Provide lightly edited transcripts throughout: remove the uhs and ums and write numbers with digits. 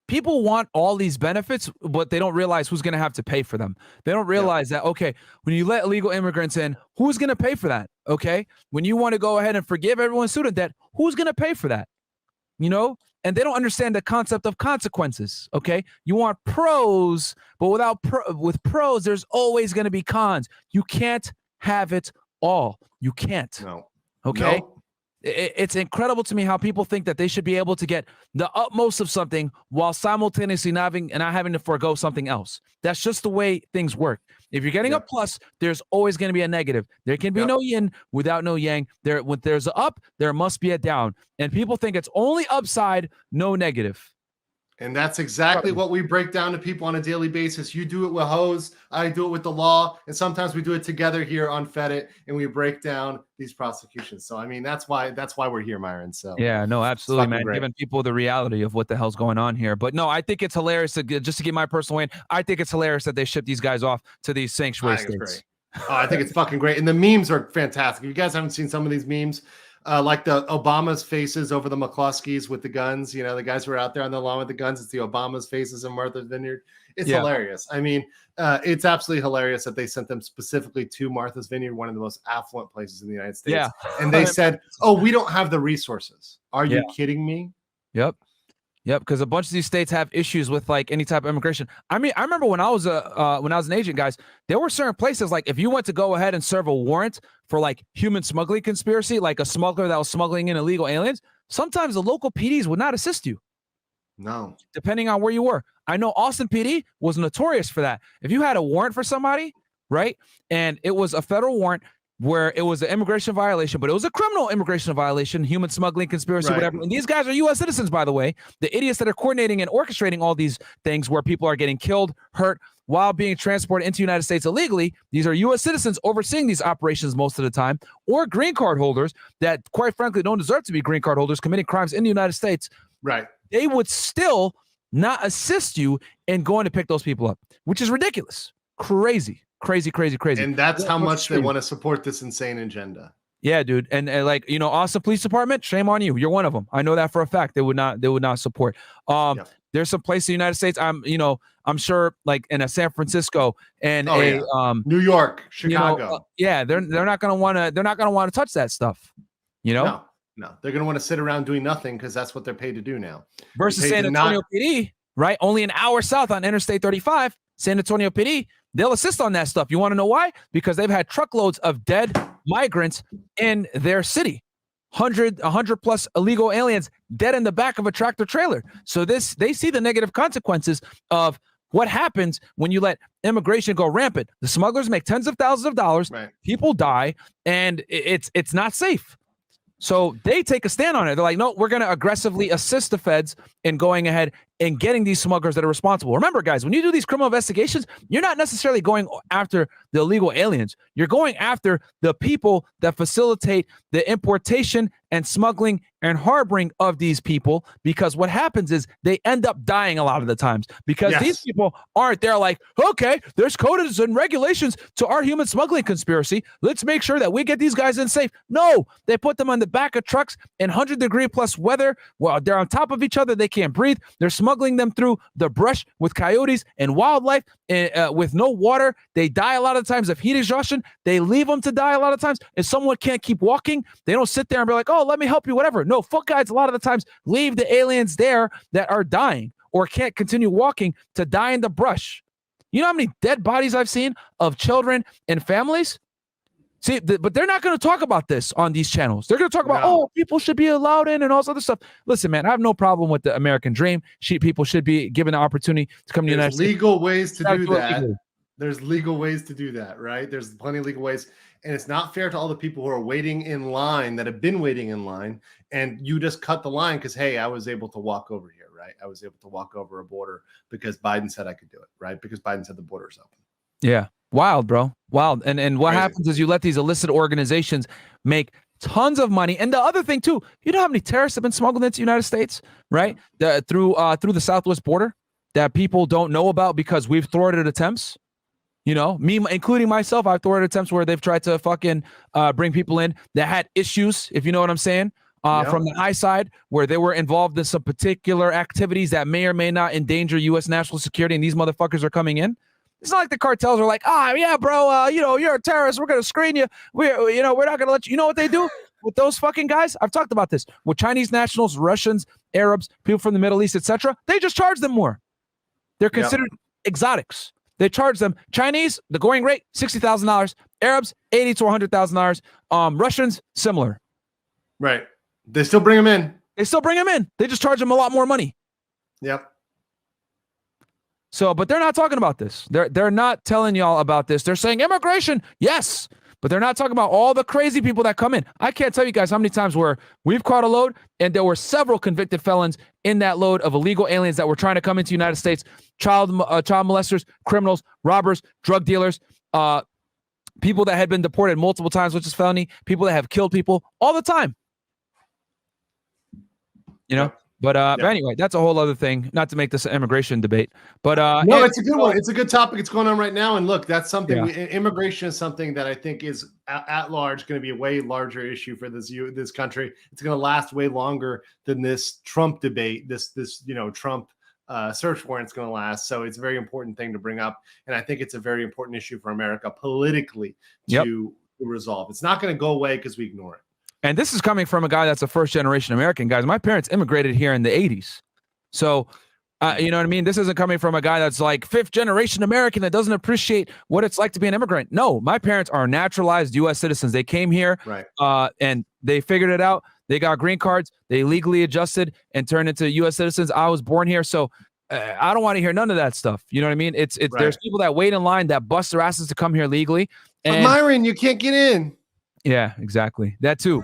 people want all these benefits, but they don't realize who's going to have to pay for them. They don't realize that, okay, when you let illegal immigrants in, who's going to pay for that? Okay. When you want to go ahead and forgive everyone's student debt, who's going to pay for that? You know, and they don't understand the concept of consequences. Okay. You want pros, but with pros, there's always going to be cons. You can't have it all. You can't. No. Okay. No. It's incredible to me how people think that they should be able to get the utmost of something while simultaneously not having to forego something else. That's just the way things work. If you're getting a plus, there's always going to be a negative. There can be no yin without no yang. When there's an up, there must be a down. And people think it's only upside, no negative. And that's exactly what we break down to people on a daily basis. You do it with Hose, I do it with the law, and sometimes we do it together here on Fed and we break down these prosecutions. So I mean, that's why we're here, Myron. So yeah, no, absolutely, man. Great. Giving people the reality of what the hell's going on here. But no, I think it's hilarious just to get my personal way in. I think it's hilarious that they ship these guys off to these sanctuary states. I think it's fucking great, and the memes are fantastic. If you guys haven't seen some of these memes. Like the Obama's faces over the McCluskeys with the guns, you know, the guys who are out there on the lawn with the guns. It's the Obama's faces in Martha's Vineyard. It's hilarious. I mean, it's absolutely hilarious that they sent them specifically to Martha's Vineyard, one of the most affluent places in the United States. Yeah. And they said, oh, we don't have the resources. Are you kidding me? Yep. Yep, because a bunch of these states have issues with like any type of immigration. I mean, I remember when I was an agent, guys, there were certain places like if you went to go ahead and serve a warrant for like human smuggling conspiracy, like a smuggler that was smuggling in illegal aliens, sometimes the local PDs would not assist you. No, depending on where you were. I know Austin PD was notorious for that. If you had a warrant for somebody, right, and it was a federal warrant, where it was an immigration violation, but it was a criminal immigration violation, human smuggling, conspiracy, whatever. And these guys are U.S. citizens, by the way. The idiots that are coordinating and orchestrating all these things where people are getting killed, hurt, while being transported into the United States illegally. These are U.S. citizens overseeing these operations most of the time, or green card holders that, quite frankly, don't deserve to be green card holders committing crimes in the United States. Right. They would still not assist you in going to pick those people up, which is ridiculous. Crazy. And that's how much they want to support this insane agenda. Yeah, dude. And like, you know, Austin Police Department, shame on you. You're one of them. I know that for a fact. They would not support. There's some place in the United States. I'm sure like in a San Francisco and New York, Chicago. They're not gonna want to touch that stuff. You know? No. They're gonna want to sit around doing nothing because that's what they're paid to do now. Versus San Antonio PD, right? Only an hour south on Interstate 35, San Antonio PD. They'll assist on that stuff. You want to know why? Because they've had truckloads of dead migrants in their city. 100 plus illegal aliens dead in the back of a tractor trailer. So they see the negative consequences of what happens when you let immigration go rampant. The smugglers make tens of thousands of dollars. Right. People die, and it's not safe. So they take a stand on it. They're like, no, we're going to aggressively assist the feds in going ahead and getting these smugglers that are responsible. Remember, guys, when you do these criminal investigations, you're not necessarily going after the illegal aliens. You're going after the people that facilitate the importation and smuggling and harboring of these people, because what happens is they end up dying a lot of the times because these people aren't there like, okay, there's codes and regulations to our human smuggling conspiracy. Let's make sure that we get these guys in safe. No, they put them on the back of trucks in 100-degree plus weather. Well, they're on top of each other. They can't breathe. They're smuggling them through the brush with coyotes and wildlife with no water. They die a lot of times of heat exhaustion. They leave them to die a lot of times. If someone can't keep walking, they don't sit there and be like, oh, let me help you, whatever. No, fuck guys, a lot of the times leave the aliens there that are dying or can't continue walking to die in the brush. You know how many dead bodies I've seen of children and families? See, but they're not going to talk about this on these channels. They're going to talk about, oh, people should be allowed in and all this other stuff. Listen, man, I have no problem with the American dream. People should be given the opportunity to come to the United States. There's legal ways to do that. There's legal ways to do that, right? There's plenty of legal ways. And it's not fair to all the people who are waiting in line, that have been waiting in line, and you just cut the line because, hey, I was able to walk over here, right? I was able to walk over a border because Biden said I could do it, right? Because Biden said the border is open. Yeah. Wild, bro. Wild. And what happens is you let these illicit organizations make tons of money. And the other thing too, you know how many terrorists have been smuggled into the United States, right? Through the southwest border that people don't know about because we've thwarted attempts. You know, me, including myself, I've thwarted attempts where they've tried to fucking bring people in that had issues, if you know what I'm saying. from the high side, where they were involved in some particular activities that may or may not endanger U.S. national security, and these motherfuckers are coming in. It's not like the cartels are like, yeah, bro, you're a terrorist. We're going to screen you. We're not going to let you. You know what they do with those fucking guys? I've talked about this. With Chinese nationals, Russians, Arabs, people from the Middle East, etc. They just charge them more. They're considered exotics. They charge them. Chinese, the going rate, $60,000. Arabs, $80,000 to $100,000. Russians, similar. Right. They still bring them in. They just charge them a lot more money. Yep. So, but they're not talking about this. They're not telling y'all about this. They're saying immigration, yes, but they're not talking about all the crazy people that come in. I can't tell you guys how many times where we've caught a load and there were several convicted felons in that load of illegal aliens that were trying to come into the United States, child molesters, criminals, robbers, drug dealers, people that had been deported multiple times, which is felony, people that have killed people all the time. You know? But anyway, that's a whole other thing. Not to make this an immigration debate, but no, it's a good one. It's a good topic. It's going on right now. And look, that's something. Immigration is something that I think is at large going to be a way larger issue for this country. It's going to last way longer than this Trump debate. This Trump search warrant's going to last. So it's a very important thing to bring up, and I think it's a very important issue for America politically to resolve. It's not going to go away because we ignore it. And this is coming from a guy that's a first-generation American, guys. My parents immigrated here in the 80s. So, you know what I mean? This isn't coming from a guy that's like fifth-generation American that doesn't appreciate what it's like to be an immigrant. No, my parents are naturalized U.S. citizens. They came here and they figured it out. They got green cards. They legally adjusted and turned into U.S. citizens. I was born here. So I don't want to hear none of that stuff. You know what I mean? There's people that wait in line that bust their asses to come here legally. And but Myron, you can't get in. Yeah, exactly. That too.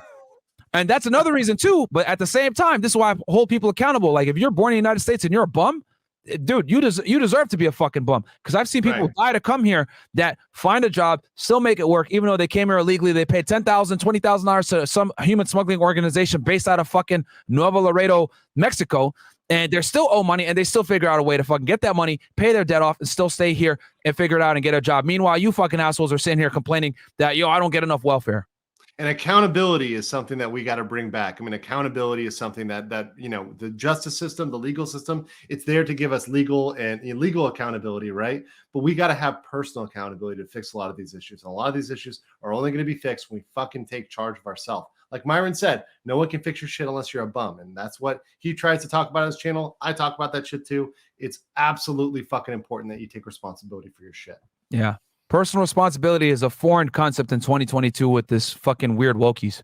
And that's another reason too. But at the same time, this is why I hold people accountable. Like if you're born in the United States and you're a bum, dude, you deserve to be a fucking bum. Because I've seen people die to come here that find a job, still make it work, even though they came here illegally. They paid $10,000, $20,000 to some human smuggling organization based out of fucking Nuevo Laredo, Mexico. And they're still owe money, and they still figure out a way to fucking get that money, pay their debt off, and still stay here and figure it out and get a job. Meanwhile, you fucking assholes are sitting here complaining that, I don't get enough welfare. And accountability is something that we got to bring back. I mean, accountability is something that the justice system, the legal system, it's there to give us legal and illegal accountability, right? But we got to have personal accountability to fix a lot of these issues. And a lot of these issues are only going to be fixed when we fucking take charge of ourselves. Like Myron said, no one can fix your shit unless you're a bum. And that's what he tries to talk about on his channel. I talk about that shit too. It's absolutely fucking important that you take responsibility for your shit. Yeah. Personal responsibility is a foreign concept in 2022 with this fucking weird wokies.